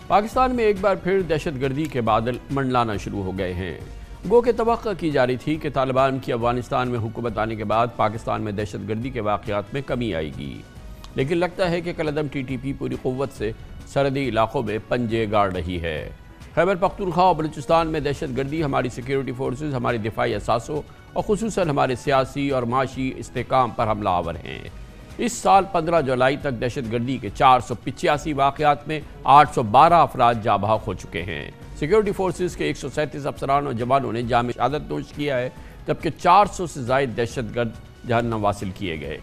پاکستان میں ایک بار پھر دہشت گردی کے بادل منڈلانا شروع ہو گئے ہیں۔ گو کہ توقع کی جا رہی تھی کہ طالبان کی افغانستان میں حکومت آنے کے بعد پاکستان میں دہشت گردی کے واقعات میں کمی آئے گی، لیکن لگتا ہے کہ کالعدم ٹی ٹی پی پوری قوت سے سرحدی علاقوں میں پنجے گاڑ رہی ہے۔ خیبر پختونخوا اور بلوچستان میں دہشت گردی ہماری سیکیورٹی فورسز، ہمارے دفاعی اثاثوں اور خصوصاً ہمارے سیاسی اور معاشی استحکام پر حملہ آور ہیں۔ اس سال 15 جولائی تک دہشت گردی کے 485 واقعات میں 812 افراد جاں بحق ہو چکے ہیں۔ سیکیورٹی فورسز کے 137 افسران اور جوانوں نے جام شہادت نوش کیا ہے، جبکہ 400 سے زائد دہشت گرد جہنم واصل کیے گئے۔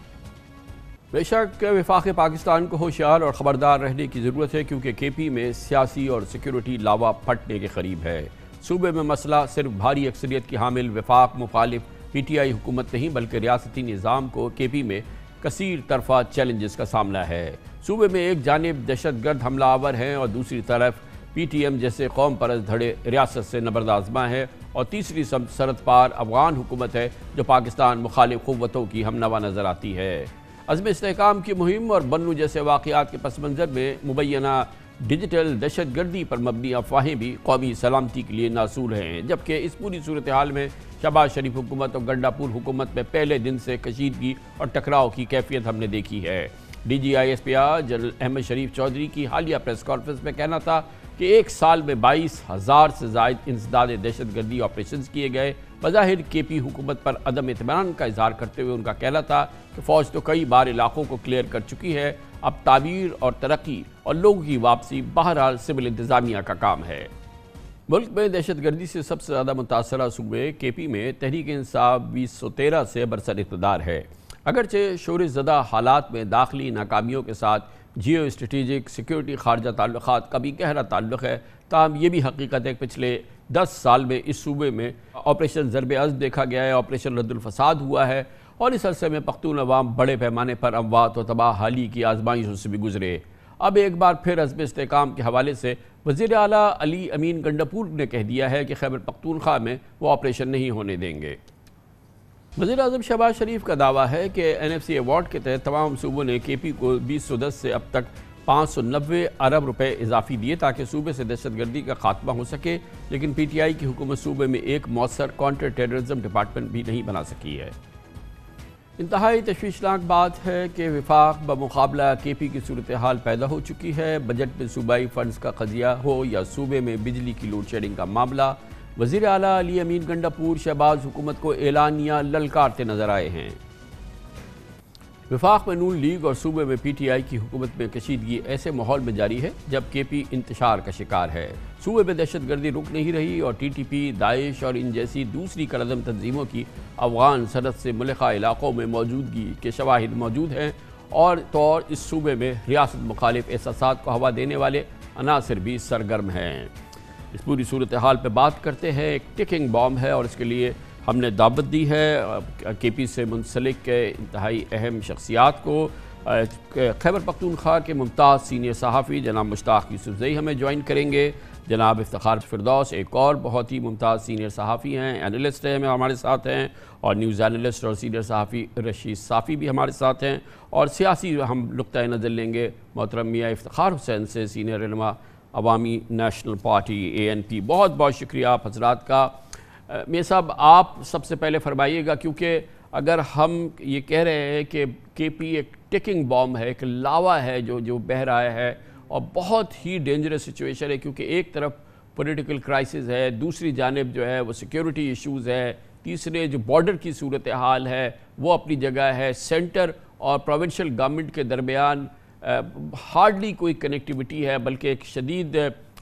بے شک وفاق پاکستان کو ہوشیار اور خبردار رہنے کی ضرورت ہے، کیونکہ کے پی میں سیاسی اور سیکیورٹی لاوا پھٹنے کے قریب ہے۔ صوبے میں مسئلہ صرف بھاری اکثریت کی حامل وفاق مخالف پی ٹی آئی حکومت نہیں، بلکہ ریاستی نظام کو کے پی میں کثیر طرفہ چیلنجز کا سامنا ہے۔ صوبے میں ایک جانب دہشت گرد حملہ آور ہیں اور دوسری طرف پی ٹی ایم جیسے قوم پرست دھڑے ریاست سے نبرد آزما ہے، اور تیسری سرحد پار افغان حکومت ہے جو پاکستان مخالف قوتوں کی ہمنوا نظر آتی ہے۔ عزم استحکام کی مہم اور بنو جیسے واقعات کے پس منظر میں مبینہ ڈیجیٹل دہشت گردی پر مبنی افواہیں بھی قومی سلامتی کے لیے ناصور ہیں، جبکہ اس پوری صورتحال میں شہباز شریف حکومت اور گنڈا پور حکومت میں پہلے دن سے کشیدگی اور ٹکراؤ کی کیفیت ہم نے دیکھی ہے۔ D G I S P R general Ahmed Sharif Chaudhry کی حالیہ پریس کانفرنس میں کہنا تھا کہ ایک سال میں 22,000 سے زائد انسداد دہشت گردی آپریشنز کیے گئے۔ بظاہر کے پی حکومت پر عدم اطمینان کا اظہار کرتے ہوئے ان کا کہنا تھا کہ فوج تو کئی بار علاقوں کو کلیئر کر چکی ہے، اب تعمیر اور ترقی اور لوگوں کی واپسی بہرحال سول انتظامیہ کا کام ہے۔ ملک میں دہشت گردی سے سب سے زیادہ متاثرہ صوبے کے پی میں تحریک انصاف 2013 سے برسر اقتدار ہے۔ اگرچہ شورش زدہ حالات میں داخلی ناکامیوں کے ساتھ جیو اسٹریٹجک سیکیورٹی خارجہ تعلقات کا بھی گہرا تعلق ہے، تاہم یہ بھی حقیقت ہے کہ پچھلے 10 سال میں اس صوبے میں آپریشن ضرب عزم دیکھا گیا ہے، آپریشن رد الفساد ہوا ہے، اور اس عرصے میں پختون عوام بڑے پیمانے پر اموات و تباہ حالی کی آزمائشوں سے بھی گزرے۔ اب ایک بار پھر عزم استحکام کے حوالے سے وزیر اعلیٰ علی امین گنڈاپور نے کہہ دیا ہے کہ خیبر پختونخوا میں وہ آپریشن نہیں ہونے دیں گے۔ وزیر اعظم شہباز شریف کا دعویٰ ہے کہ این ایف سی ایوارڈ کے تحت تمام صوبوں نے کے پی کو 2010 سے اب تک 590 ارب روپے اضافی دیے تاکہ صوبے سے دہشت گردی کا خاتمہ ہو سکے، لیکن پی ٹی آئی کی حکومت صوبے میں ایک مؤثر کانٹر ٹیررزم ڈپارٹمنٹ بھی نہیں بنا سکی ہے۔ انتہائی تشویشناک بات ہے کہ وفاق بمقابلہ کے پی کی صورتحال پیدا ہو چکی ہے۔ بجٹ میں صوبائی فنڈز کا قضیہ ہو یا صوبے میں بجلی کی لوڈ شیڈنگ کا معاملہ، وزیر اعلیٰ علی امین گنڈاپور شہباز حکومت کو اعلانیہ للکارتے نظر آئے ہیں۔ وفاق میں نون لیگ اور صوبے میں پی ٹی آئی کی حکومت میں کشیدگی ایسے ماحول میں جاری ہے جب کے پی انتشار کا شکار ہے۔ صوبے میں دہشت گردی رک نہیں رہی اور ٹی ٹی پی، داعش اور ان جیسی دوسری کالعدم تنظیموں کی افغان سرحد سے ملحقہ علاقوں میں موجودگی کے شواہد موجود ہیں، اور اس صوبے میں ریاست مخالف احساسات کو ہوا دینے والے عناصر بھی سرگرم ہیں۔ اس پوری صورتحال پہ بات کرتے ہیں، ایک ٹکنگ بام ہے، اور اس کے لیے ہم نے دعوت دی ہے کے پی سے منسلک انتہائی اہم شخصیات کو۔ خیبر پختونخوا کے ممتاز سینئر صحافی جناب مشتاق یوسفزئی ہمیں جوائن کریں گے۔ جناب افتخار فردوس ایک اور بہت ہی ممتاز سینئر صحافی ہیں، اینالسٹ ہیں، ہمارے ساتھ ہیں، اور نیوز اینالسٹ اور سینئر صحافی رشید صافی بھی ہمارے ساتھ ہیں، اور سیاسی ہم نقطۂ نظر لیں گے محترم میاں افتخار حسین سے، سینئر رہنما عوامی نیشنل پارٹی اے این پی۔ بہت بہت شکریہ آپ حضرات کا۔ میاں صاحب، آپ سب سے پہلے فرمائیے گا، کیونکہ اگر ہم یہ کہہ رہے ہیں کہ کے پی ایک ٹکنگ بام ہے، ایک لاوا ہے جو بہہ رہا ہے، اور بہت ہی ڈینجرس سچویشن ہے، کیونکہ ایک طرف پولیٹیکل کرائسس ہے، دوسری جانب جو ہے وہ سیکیورٹی ایشوز ہے، تیسرے جو بارڈر کی صورتحال ہے وہ اپنی جگہ ہے، سینٹر اور پروونشل گورنمنٹ کے درمیان ہارڈلی کوئی کنیکٹیوٹی ہے، بلکہ ایک شدید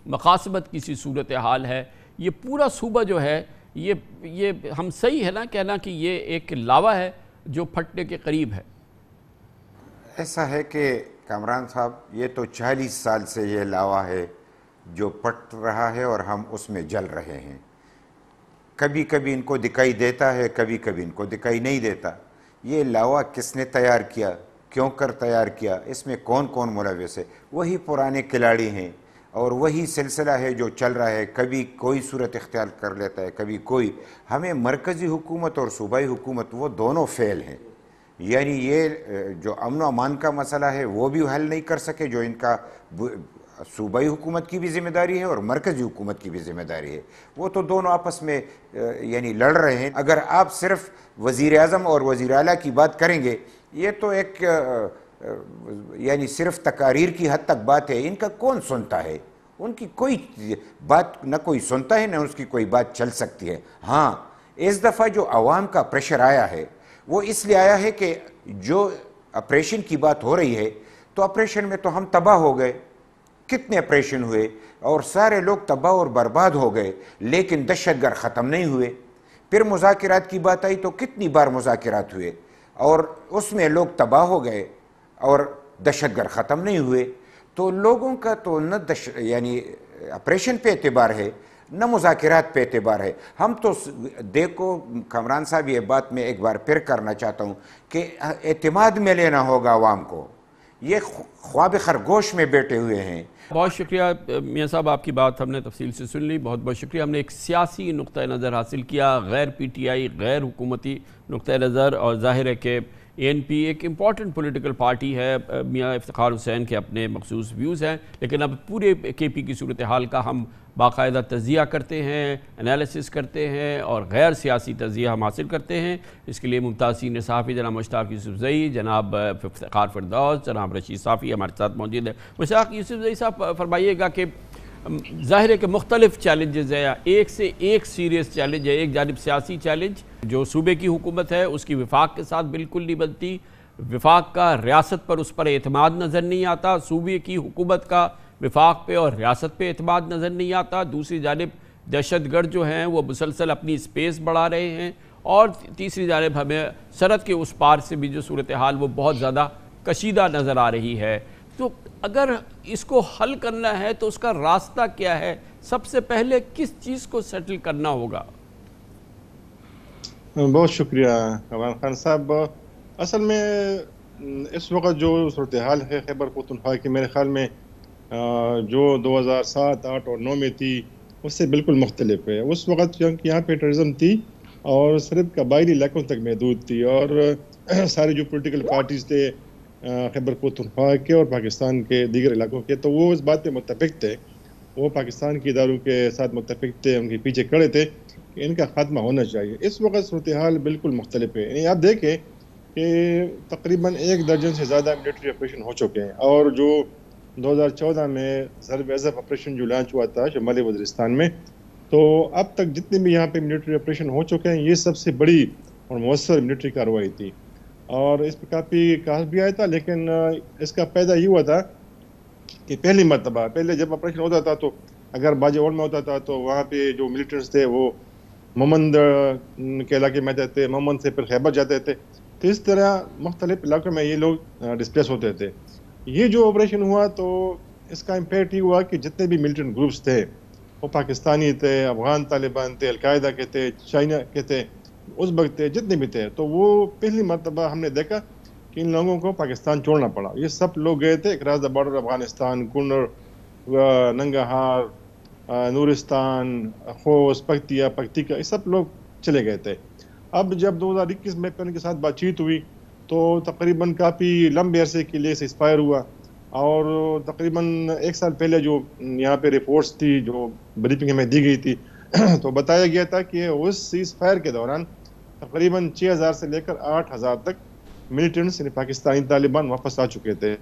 مقاصمت کی سی صورتحال ہے۔ یہ پورا صوبہ جو ہے، یہ ہم صحیح ہے نا کہنا کہ یہ ایک لاوا ہے جو پھٹنے کے قریب ہے؟ ایسا ہے کہ کامران صاحب، یہ تو 40 سال سے یہ لاوا ہے جو پھٹ رہا ہے، اور ہم اس میں جل رہے ہیں۔ کبھی کبھی ان کو دکھائی دیتا ہے، کبھی کبھی ان کو دکھائی نہیں دیتا۔ یہ لاوا کس نے تیار کیا، کیوں کر تیار کیا، اس میں کون کون ملوث ہے؟ وہی پرانے کھلاڑی ہیں، اور وہی سلسلہ ہے جو چل رہا ہے۔ کبھی کوئی صورت اختیار کر لیتا ہے، کبھی کوئی۔ ہمیں مرکزی حکومت اور صوبائی حکومت وہ دونوں فیل ہیں، یعنی یہ جو امن و امان کا مسئلہ ہے وہ بھی حل نہیں کر سکے، جو ان کا صوبائی حکومت کی بھی ذمہ داری ہے اور مرکزی حکومت کی بھی ذمہ داری ہے. وہ تو دونوں آپس میں یعنی لڑ رہے ہیں. اگر آپ صرف وزیر اعظم اور وزیر اعلیٰ کی بات کریں گے یہ تو ایک یعنی صرف تقاریر کی حد تک بات ہے. ان کا کون سنتا ہے؟ ان کی کوئی بات نہ کوئی سنتا ہے نہ اس کی کوئی بات چل سکتی ہے. ہاں اس دفعہ جو عوام کا پریشر آیا ہے وہ اس لیے آیا ہے کہ جو آپریشن کی بات ہو رہی ہے تو آپریشن میں تو ہم تباہ ہو گئے. کتنے آپریشن ہوئے اور سارے لوگ تباہ اور برباد ہو گئے لیکن دہشت گرد ختم نہیں ہوئے. پھر مذاکرات کی بات آئی تو کتنی بار مذاکرات ہوئے اور اس میں لوگ تباہ ہو گئے اور دہشت گرد ختم نہیں ہوئے. تو لوگوں کا تو نہ یعنی آپریشن پہ اعتبار ہے نہ مذاکرات پہ اعتبار ہے. ہم تو دیکھو کامران صاحب یہ بات میں ایک بار پھر کرنا چاہتا ہوں کہ اعتماد میں لینا ہوگا عوام کو. یہ خواب خرگوش میں بیٹھے ہوئے ہیں. بہت شکریہ میاں صاحب، آپ کی بات ہم نے تفصیل سے سن لی. بہت بہت شکریہ. ہم نے ایک سیاسی نقطہ نظر حاصل کیا، غیر پی ٹی آئی، غیر حکومتی نقطہ نظر، اور ظاہر ہے کہ اے این پی ایک امپورٹنٹ پولیٹیکل پارٹی ہے. میاں افتخار حسین کے اپنے مخصوص ویوز ہیں، لیکن اب پورے کے پی کی صورتحال کا ہم باقاعدہ تجزیہ کرتے ہیں، انالیسس کرتے ہیں اور غیر سیاسی تجزیہ ہم حاصل کرتے ہیں. اس کے لیے ممتاز سینئر صحافی جناب مشتاق یوسف زئی، جناب افتخار فردوس، جناب رشید صافی ہمارے ساتھ موجود ہیں. مشتاق یوسف زئی صاحب فرمائیے گا کہ ظاہر ہے کہ مختلف چیلنجز ہیں، ایک سے ایک سیریس چیلنج ہے. ایک جانب سیاسی چیلنج جو صوبے کی حکومت ہے اس کی وفاق کے ساتھ بالکل نہیں بنتی، وفاق کا ریاست پر اس پر اعتماد نظر نہیں آتا، صوبے کی حکومت کا وفاق پہ اور ریاست پہ اعتماد نظر نہیں آتا. دوسری جانب دہشت گرد جو ہیں وہ مسلسل اپنی سپیس بڑھا رہے ہیں، اور تیسری جانب ہمیں سرحد کے اس پار سے بھی جو صورتحال وہ بہت زیادہ کشیدہ نظر آ رہی ہے. تو اگر اس کو حل کرنا ہے تو اس کا راستہ کیا ہے؟ سب سے پہلے کس چیز کو سیٹل کرنا ہوگا؟ بہت شکریہ عمران خان صاحب. اصل میں اس وقت جو صورتحال ہے خیبر پختونخوا کی، میرے خیال میں جو 2007، 8 اور 9 میں تھی اس سے بالکل مختلف ہے. اس وقت یہاں پہ ٹیررزم تھی اور صرف قبائلی علاقوں تک محدود تھی، اور سارے جو پولیٹیکل پارٹیز تھے خیبر پختونخوا کے اور پاکستان کے دیگر علاقوں کے، تو وہ اس بات پہ متفق تھے، وہ پاکستان کے اداروں کے ساتھ متفق تھے، ان کے پیچھے کھڑے تھے کہ ان کا خاتمہ ہونا چاہیے. اس وقت صورتحال بالکل مختلف ہے. یعنی آپ دیکھیں کہ تقریباً 1 درجن سے زیادہ ملٹری آپریشن ہو چکے ہیں، اور جو 2014 میں ضرب عضب آپریشن جو لانچ ہوا تھا شمالی وزیرستان میں، تو اب تک جتنے بھی یہاں پہ ملٹری آپریشن ہو چکے ہیں یہ سب سے بڑی اور مؤثر ملٹری کارروائی تھی، اور اس پہ کافی کاس بھی آیا تھا. لیکن اس کا فائدہ یہ ہوا تھا کہ پہلی مرتبہ، پہلے جب آپریشن ہوتا تھا تو اگر باجوڑ میں ہوتا تھا تو وہاں پہ جو ملٹنٹس تھے وہ مومند کے علاقے میں جاتے تھے، مومند سے پھر خیبر جاتے تھے، تو اس طرح مختلف علاقوں میں یہ لوگ ڈسپلیس ہوتے تھے. یہ جو آپریشن ہوا تو اس کا امپیکٹ یہ ہوا کہ جتنے بھی ملٹنٹ گروپس تھے وہ پاکستانی تھے، افغان طالبان تھے، القاعدہ کے تھے، چائنا کے تھے، ازبک تھے، جتنے بھی تھے، تو وہ پہلی مرتبہ ہم نے دیکھا کہ ان لوگوں کو پاکستان چھوڑنا پڑا. یہ سب لوگ گئے تھے across the border Afghanistan, Kunar, Nangarhar, Nuristan, Khost, Paktika, یہ سب لوگ چلے گئے تھے. اب جب 2021 میں ان کے ساتھ بات چیت ہوئی تو تقریباً کافی لمبے عرصے کے لیے سیز فائر ہوا، اور تقریباً 1 سال پہلے جو یہاں پہ رپورٹس تھی جو بریفنگ ہمیں دی گئی تھی تو بتایا گیا تھا کہ اس سیز فائر کے دوران تقریباً 6000 سے لے کر 8000 تک ملیٹنٹس یعنی پاکستانی طالبان واپس آ چکے تھے.